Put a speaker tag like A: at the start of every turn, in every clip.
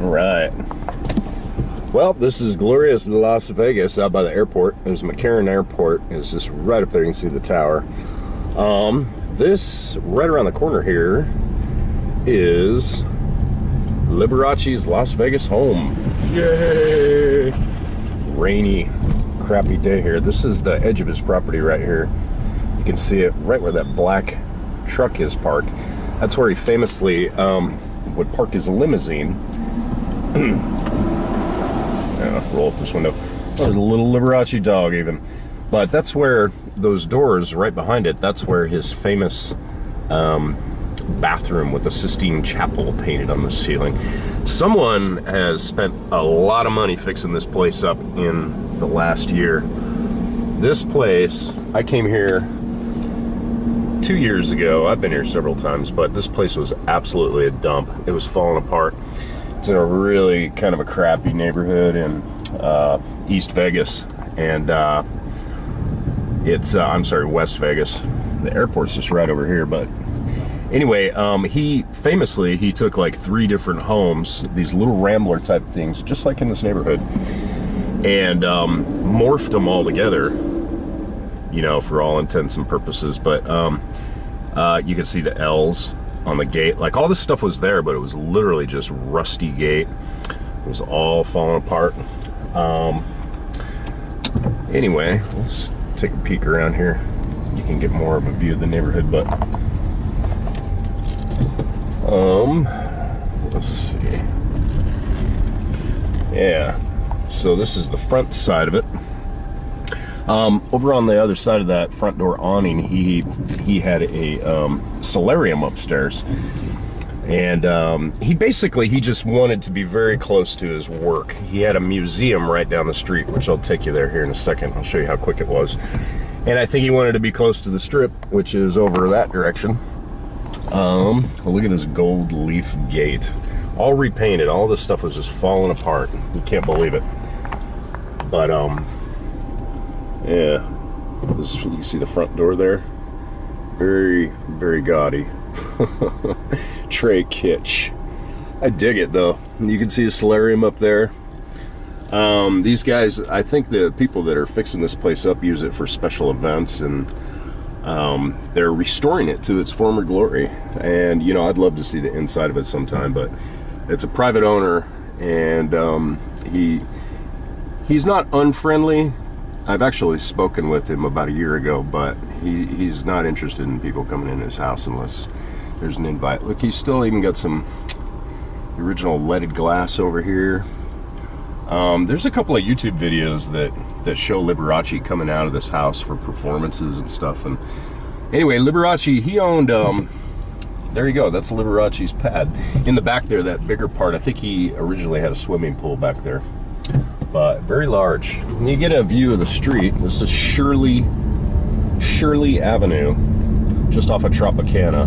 A: Right. Well, this is glorious Las Vegas out by the airport. There's McCarran Airport. It's just right up there. You can see the tower. This right around the corner here is Liberace's Las Vegas home. Yay! Rainy, crappy day here. This is the edge of his property right here. You can see it right where that black truck is parked. That's where he famously would park his limousine. Roll up this window. There's a little Liberace dog even. But that's where those doors right behind it, that's where his famous bathroom with the Sistine Chapel painted on the ceiling. Someone has spent a lot of money fixing this place up in the last year. This place, I came here 2 years ago. I've been here several times, but this place was absolutely a dump. It was falling apart. It's in a really kind of a crappy neighborhood in East Vegas, and it's I'm sorry, West Vegas. The airport's just right over here. But anyway, he took like 3 different homes, these little Rambler type things, just like in this neighborhood, and morphed them all together, you know, for all intents and purposes. But you can see the L's on the gate. Like, all this stuff was there, but it was literally just rusty gate. It was all falling apart. Anyway, let's take a peek around here. You can get more of a view of the neighborhood, but let's see. Yeah, so this is the front side of it. Over on the other side of that front door awning, he had a solarium upstairs, and he just wanted to be very close to his work. He had a museum right down the street, which I'll take you there here in a second. I'll show you how quick it was. And I think he wanted to be close to the Strip, which is over that direction. Look at this gold leaf gate, all repainted. All this stuff was just falling apart. You can't believe it. But yeah, you can see the front door there. Very, very gaudy. Trey Kitsch. I dig it though. You can see a solarium up there. These guys, I think the people that are fixing this place up use it for special events, and they're restoring it to its former glory. And you know, I'd love to see the inside of it sometime, but it's a private owner, and he's not unfriendly. I've actually spoken with him about a year ago, but he's not interested in people coming in his house unless there's an invite. Look, he's still even got some original leaded glass over here. There's a couple of YouTube videos that show Liberace coming out of this house for performances and stuff. And anyway, Liberace, he owned, there you go, that's Liberace's pad. In the back there, that bigger part, I think he originally had a swimming pool back there. But very large. And you get a view of the street. This is Shirley Avenue, just off of Tropicana.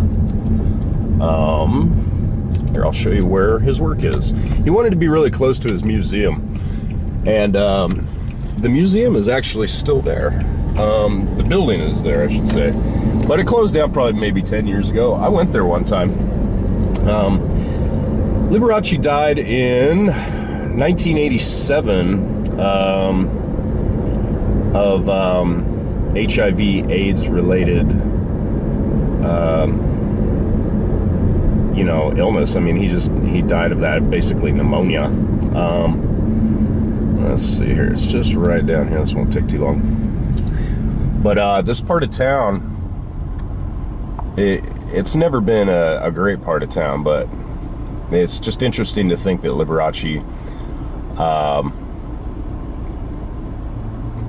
A: Here, I'll show you where his work is. He wanted to be really close to his museum, and the museum is actually still there. The building is there, I should say, but it closed down probably maybe 10 years ago. I went there one time. Liberace died in 1987 of HIV/AIDS related you know, illness. I mean, he died of that, basically pneumonia. Let's see here, it's just right down here. This won't take too long. But this part of town, it's never been a great part of town, but it's just interesting to think that Liberace,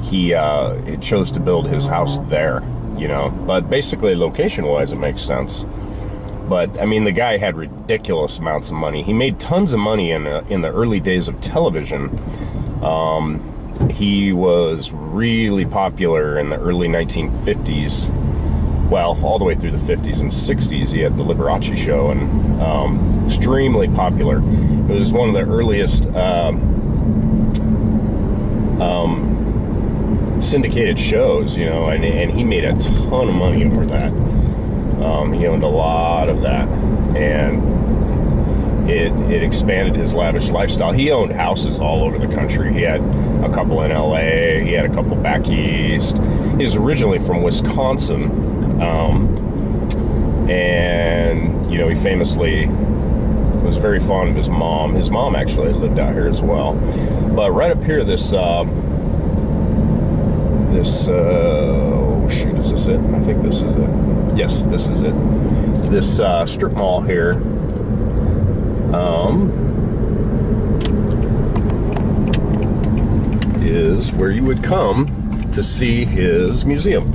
A: he chose to build his house there, you know. But basically, location-wise, it makes sense. But I mean, the guy had ridiculous amounts of money. He made tons of money in the early days of television. He was really popular in the early 1950s. Well, all the way through the 50s and 60s, he had the Liberace Show, and extremely popular. It was one of the earliest syndicated shows, you know, and he made a ton of money over that. He owned a lot of that, and it expanded his lavish lifestyle. He owned houses all over the country. He had a couple in LA, he had a couple back east. He was originally from Wisconsin, and you know, he famously was very fond of his mom. His mom actually lived out here as well. But right up here, this oh shoot, is this it? I think this is it. Yes, this is it. This strip mall here is where you would come to see his museum.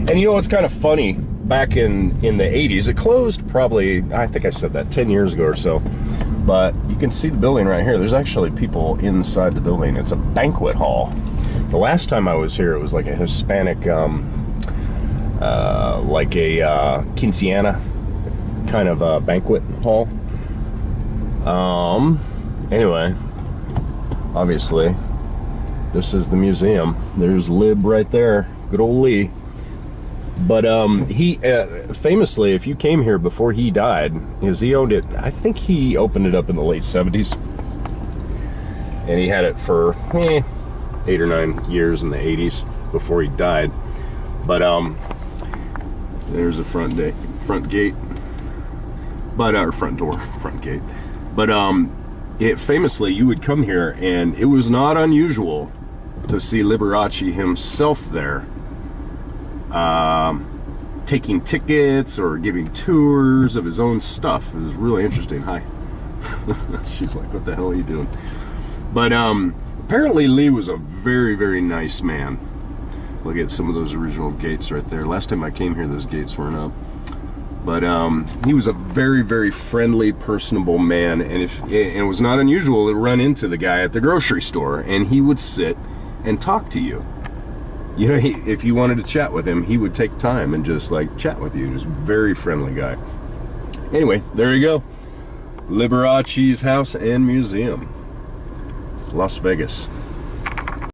A: And you know what's kind of funny? Back in the 80s, it closed probably, I think I said that 10 years ago or so, but you can see the building right here. There's actually people inside the building. It's a banquet hall. The last time I was here, it was like a Hispanic, like a quinceañera kind of banquet hall. Anyway, obviously, this is the museum. There's Lib right there, good old Lee. But he famously, if you came here before he died, because he owned it, I think he opened it up in the late 70s, and he had it for 8 or 9 years in the 80s before he died. But there's a front gate, but our front door, front gate. But it famously, you would come here, and it was not unusual to see Liberace himself there, taking tickets or giving tours of his own stuff. It was really interesting. Hi. She's like, what the hell are you doing? But apparently Lee was a very, very nice man. Look at some of those original gates right there. Last time I came here, those gates weren't up. But he was a very, very friendly, personable man, and it was not unusual to run into the guy at the grocery store, and he would sit and talk to you. You know, if you wanted to chat with him, he would take time and just like chat with you. Just very friendly guy. Anyway, there you go. Liberace's house and museum, Las Vegas.